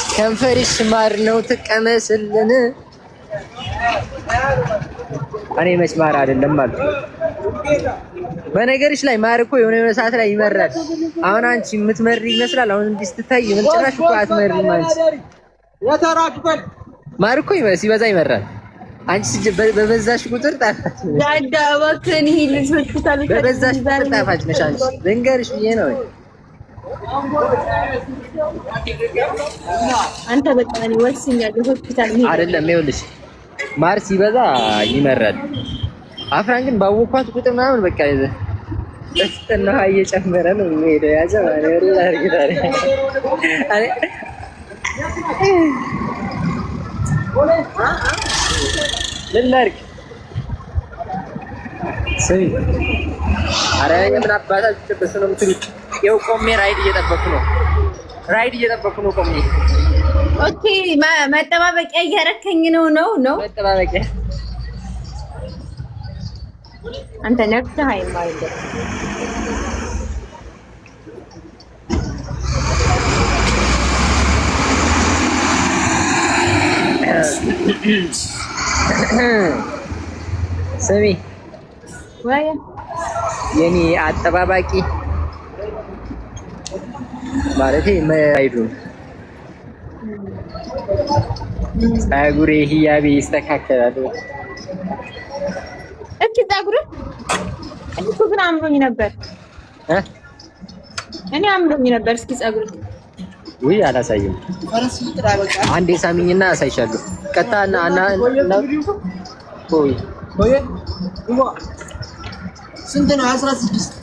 ከንፈርሽ ማር ነው ትቀመስልን። እኔ መች ማር አይደለም ማለት በነገርሽ ላይ ማር እኮ የሆነ ሰዓት ላይ ይመራል። አሁን አንቺ የምትመሪ ይመስላል። አሁን እንዲህ ስትታይ ምን ጭራሽ እኮ አትመሪም አንቺ። ማር እኮ ሲበዛ ይመራል። አንቺ በበዛሽ ቁጥር ጣፋጭ ነሽ። ያዳወከን ይሄ ልጅ ሆስፒታል በበዛሽ ቁጥር ጣፋጭ ነሽ አንቺ። ልንገርሽ ብዬ ነው። አንተ በቃ እኔ ወስኛለሁ ሆስፒታል ሄድ አይደለም። ይኸውልሽ ማር ሲበዛ ይመራል። አፍራን ግን ባወኳት ቁጥር ምናምን በቃ ደስታና እየጨመረ ነው የሚሄደው። ያዘ ማለት ነው አርግታለ አሬ ልላርክ ሰይ አረ ምን አባታችሁ ተበሰ ነው የምትሉት? ይኸው ቆሜ ራይድ እየጠበኩ ነው ቆሜ። ኦኬ መጠባበቂያ እያረከኝ ነው መጠባበቂያ አንተ ነፍስህ አይማርም። ስሚ ወይ የኔ አጠባባቂ ማለቴ ማይዱ ፀጉሬ ህያቤ ይስተካከላል። እቺ ፀጉር እኮ ግን አምሮኝ ነበር እኔ አምሮኝ ነበር። እስኪ ፀጉር ወይ አላሳየም። አንዴ ሳሚኝና አሳይሻለሁ። ቀጣና ቆይ ስንት ነው? 16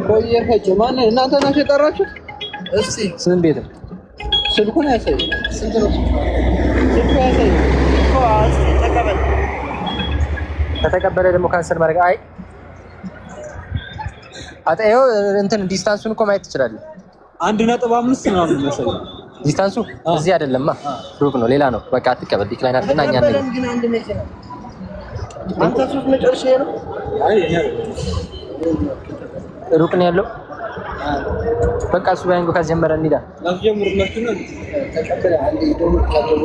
ቆየፈች ማን እናንተ ናችሁ የጠራችሁት? እስቲ ስንት ቤት ነው? ስልኩን ያሳይ። ስንት ነው ስልኩ ያሳይ? ተቀበል። ከተቀበለ ደግሞ ካንሰል ማድረግ አይ አጣየው እንትን ዲስታንሱን እኮ ማየት ትችላለህ። 1.5 ነው የሚመስለው ዲስታንሱ። እዚህ አይደለማ ሩቅ ነው፣ ሌላ ነው። በቃ አትቀበል። ዲክላይን አድርግና እኛ ነን። አንተ ሶስት መጨረሻ ነው። አይ ሩቅ ነው ያለው። በቃ እሱ ባይንጎ ካስጀመረ እንሂዳ። ላስጀምርላችሁ ነው። ተቀበለ አንዴ ደሞ ካደረገ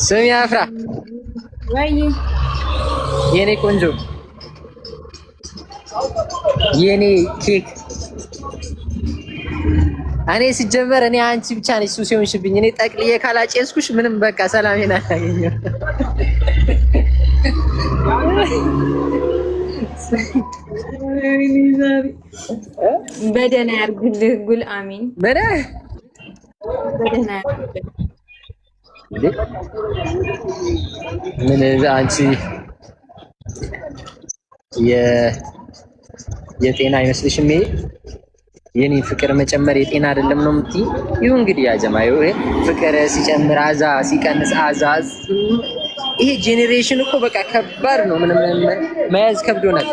ስሚ አፍራ ወይ የኔ ቆንጆ የኔ ኬክ እኔ ሲጀመር እኔ አንቺ ብቻ ነሽ ሱስ የሆንሽብኝ። እኔ ጠቅልዬ ካላጨስኩሽ ምንም በቃ ሰላሜን አላገኘሁም። በደህና ያርግልህ ጉል አሚን። በደህና ያርግልህ። ምን አንቺ የጤና አይመስልሽም? ይሄ የኔ ፍቅር መጨመር የጤና አይደለም ነው የምትይ? ይሁን እንግዲህ ያጀማዩ ፍቅር ሲጨምር አዛ ሲቀንስ አዛ። ይሄ ጄኔሬሽን እኮ በቃ ከባድ ነው። ምንም መያዝ ከብዶናል።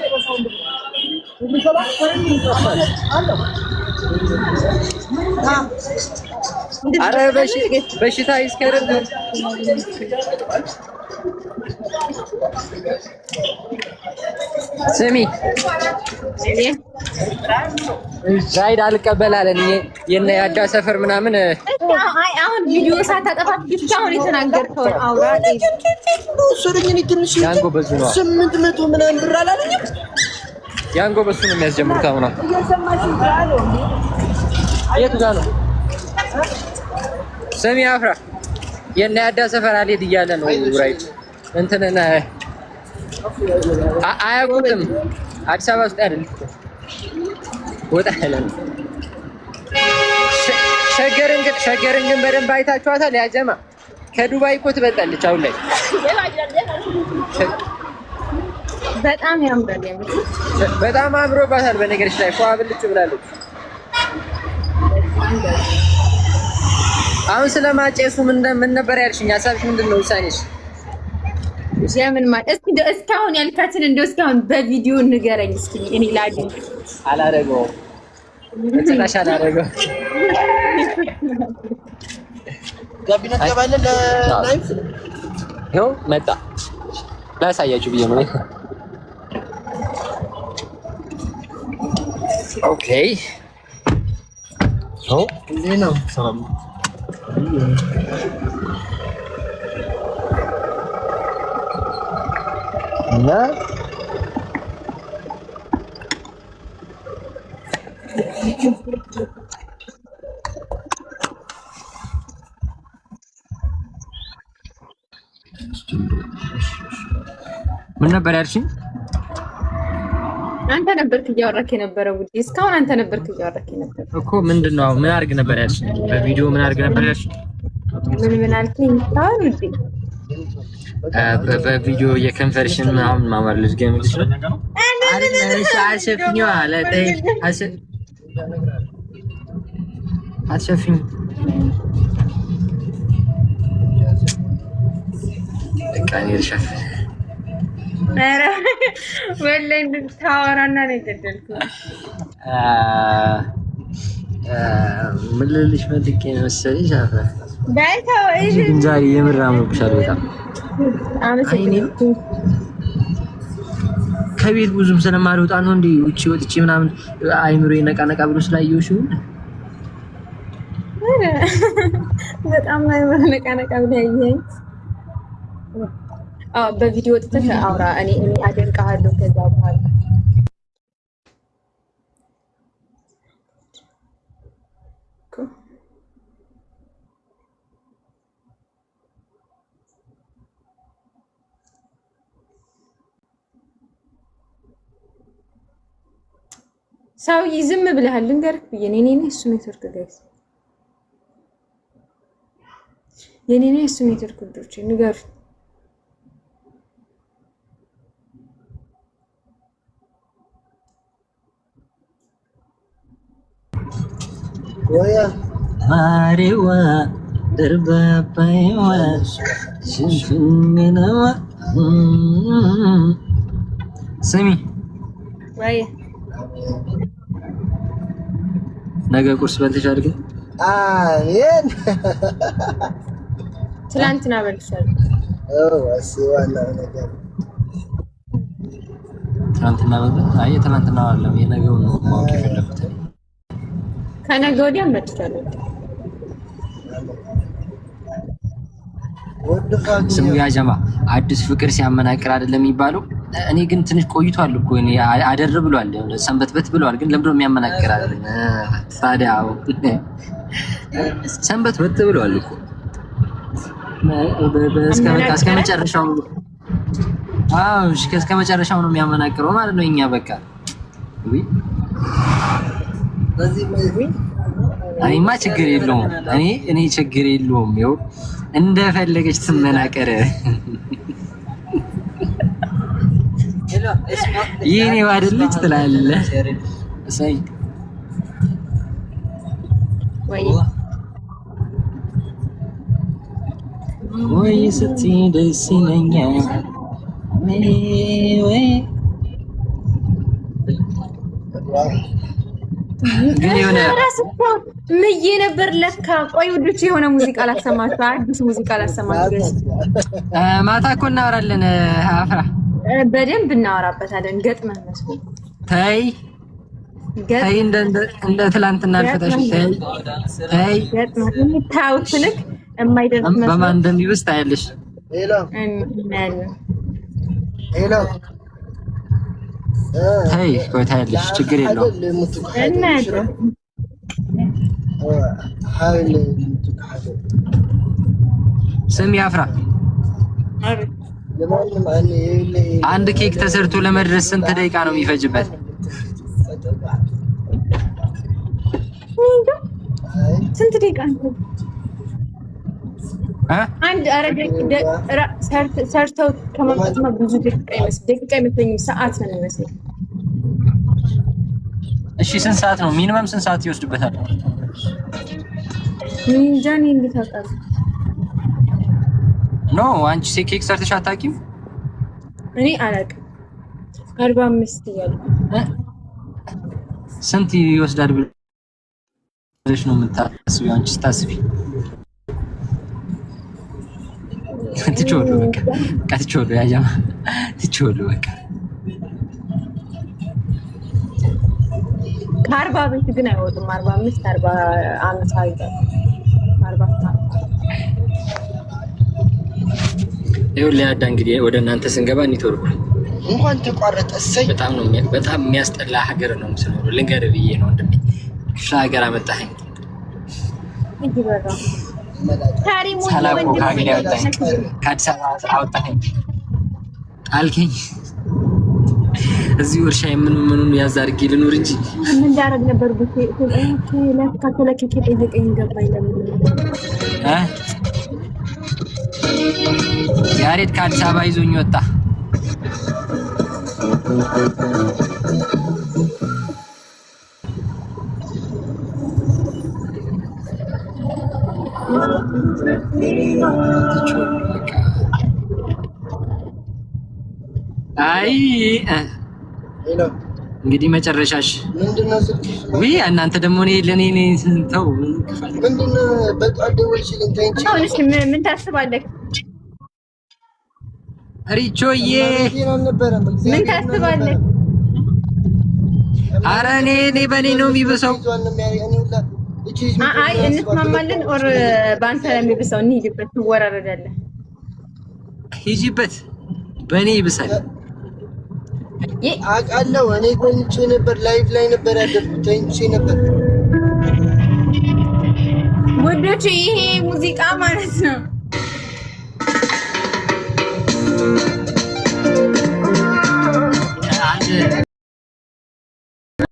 አረ በሽታ ይስከረን። ስሚ ራይድ አልቀበላለን የነ ያዳ ሰፈር ምናምን። አይ አሁን ቪዲዮ ሳታጠፋ ብቻ አሁን የተናገርከውን አውራ። ያንጎ በዙ ነው 800 ምናምን ብር አላለኝም። ያንጎ በሱ ነው የሚያስጀምሩት። አሁን የቱ ጋር ነው? ስሚ አፍራ የነ ያዳ ሰፈር አልሄድ እያለ ነው ራይድ እንትንና አያውቁትም። አዲስ አበባ ውስጥ አይደል ወጣ ያለ ነው። ሸገርን ግን በደንብ አይታችኋታል። ያጀማ ከዱባይ እኮ ትበልጣለች አሁን ላይ። በጣም ያምራል። በጣም አምሮባታል። በነገርሽ ላይ ፏ ብልጭ ብላለች። አሁን ስለማጨሱ ምን ነበር ያልሽኝ? ሀሳብሽ ምንድን ነው? ውሳኔሽ የምን ማለት እስካሁን ያልካትን እንደው እስካሁን በቪዲዮ ንገረኝ እስኪ እኔ ላድን። አላደረገውም በጭራሽ አላደረገውም። ጋቢና ትገባለህ ለላይፍ ይኸው መጣ ላሳያችሁ ብዬ ነው። ኦኬ እንዴት ነው? ሰላም እና ምን ነበር ያልሽኝ? አንተ ነበርክ እያወራክ የነበረው ውዴ። እስካሁን አንተ ነበርክ እያወራክ የነበረው እኮ። ምንድነው? ምን አድርግ ነበር ያልሽኝ? በቪዲዮ ምን አድርግ ነበር ያልሽኝ? ምን አልከኝ? እስካሁን ውዴ በቪዲዮ የከንፈርሽን ምናምን ማማር ልጅ ገምልሽ ነው አይደል? አሸፍኛ ለጠይ አሸፍኝ ቀን ይርሻፍ ኧረ ወላሂ እንድታወራና ነው የገደልኩት። ምን ልልሽ ፈልጌ ነው መሰለሽ? አፈ ዳይታው እሺ፣ ግን ዛሬ የምር አምሮብሻል በጣም። አመሰግናለሁ። ከቤት ብዙም ስለማልወጣ ነው እንዴ ውጪ ወጥቼ ምናምን አይምሮዬ ነቃ ነቃ ብሎ ስላየሁሽ። በጣም ነው ነቃ ነቃ ብሎ ያየኝ። በቪዲዮ ወጥተህ አውራ። እኔ አደንቅሃለሁ። ከዛ በኋላ ሰውዬ ዝም ብለሃል። ልንገርህ ብዬ እኔ እሱ ኔትወርክ ጋይስ የኔ እሱ ኔትወርክ ልጆች ንገሩኝ። ወያ ማሪዋ ደርባባይዋ ሽንፍነዋ ስሚ ወይ ነገ ቁርስ በልተሻል? ግን አሜን ትላንትና በልቻለሁ። ዋና ነገር ትላንትና በልተሻል? አይ ትላንትና አይደለም የነገው ነው ማወቅ የፈለኩት። ከነገ ወዲያ በልቻለሁ። ስሙ ያጀማ አዲስ ፍቅር ሲያመናቅር አይደለም የሚባለው። እኔ ግን ትንሽ ቆይቷል እኮ እኔ አደር ብሏል፣ ሰንበትበት ብሏል። ግን ለምንድነው የሚያመናቅር አይደለም ታዲያ? ሰንበትበት ብሏል እኮ እስከ መጨረሻው። አዎ እስከ መጨረሻው ነው የሚያመናቅረው ማለት ነው። እኛ በቃ ወይ እኔማ ችግር የለውም። እኔ ችግር የለውም። ይኸው እንደፈለገች ትመናቀር። ይሄኔ አይደለች ትላለህ። እሰይ ወይ ስትይ ደስ ይለኛል። ወይ ግን የሆነ ምዬ ነበር ለካ። ቆይ ውዶች የሆነ ሙዚቃ ላሰማችሁ፣ አዲስ ሙዚቃ ላሰማችሁ። ማታ እኮ እናወራለን። አፍራ በደንብ እናወራበታለን። ገጥመን መስሎኝ። ተይ እንደ ትላንትና አልፈታሽ። ተይ ገጥመን የምታዩት ልክ የማይደርስ መስሎኝ በማን እንደሚብስ ታያለሽ። ሄሎ ተይ ቆይ ታያለሽ። ችግር የለውም። ስሚ አፍራ፣ አንድ ኬክ ተሰርቶ ለመድረስ ስንት ደቂቃ ነው የሚፈጅበት? ስንት ደቂቃ ነው? አንድ ሰርተው ከመምጣትማ ብዙ ደቂቃ አይመስለኝም፣ ሰዓት ነው የሚመስለኝ። እሺ ስንት ሰዓት ነው ሚኒመም? ስንት ሰዓት ይወስድበታል? እንጃ እኔ እንዴት አውቃለሁ? ኖ አንቺ ኬክ ሰርተሽ አታውቂም? እኔ አላውቅም 45 እያሉ ስንት ይወስዳል ብለሽ ነው የምታስቢው? አንቺ ስታስቢ ትቾሉ በቃ ትቾሉ ያጃማ ትቾሉ በቃ ከ40 ቤት ግን አይወጡም። 45 45 አይደል 40 ይኸውልህ ያዳ እንግዲህ ወደ እናንተ ስንገባ ኔትወርኩ እንኳን ተቋረጠ። እሰይ በጣም የሚያስጠላ ሀገር ነው የምትኖረው። ልንገርህ ብዬ ነው ወንድሜ። ክፍለ ሀገር አመጣኸኝ። ሰላም ከሀገር ያወጣኸኝ፣ ከአዲስ አበባ አወጣኸኝ፣ ጣልከኝ። እዚህ እርሻ ምኑን ያዝ አድርጌ ልኑር እንጂ ምን እንዳደረግ ነበር ብቻ ለካ ጠየቀኝ ገባኝ። ለምን ያሬድ ከአዲስ አበባ ይዞኝ ወጣ። አይ እንግዲህ መጨረሻሽ ምንድነው? ወይ እናንተ ደግሞ ለኔ ተው። ምንድነው? በቃ ደውልሽልኝ ታንቺ። እሺ ምን ታስባለህ? ሪቾዬ ምን ታስባለህ? ኧረ እኔ በኔ ነው የሚብሰው። አይ እንስማማለን። ኦር ባንተ ነው የሚብሰው። እንሂድበት፣ ትወራረዳለህ። ሂጂበት፣ በኔ ይብሳል። አውቃለሁ። እኔ ቆንጆ ነበር፣ ላይቭ ላይ ነበር ያደረኩት። ተንቺ ነበር ወዶች። ይሄ ሙዚቃ ማለት ነው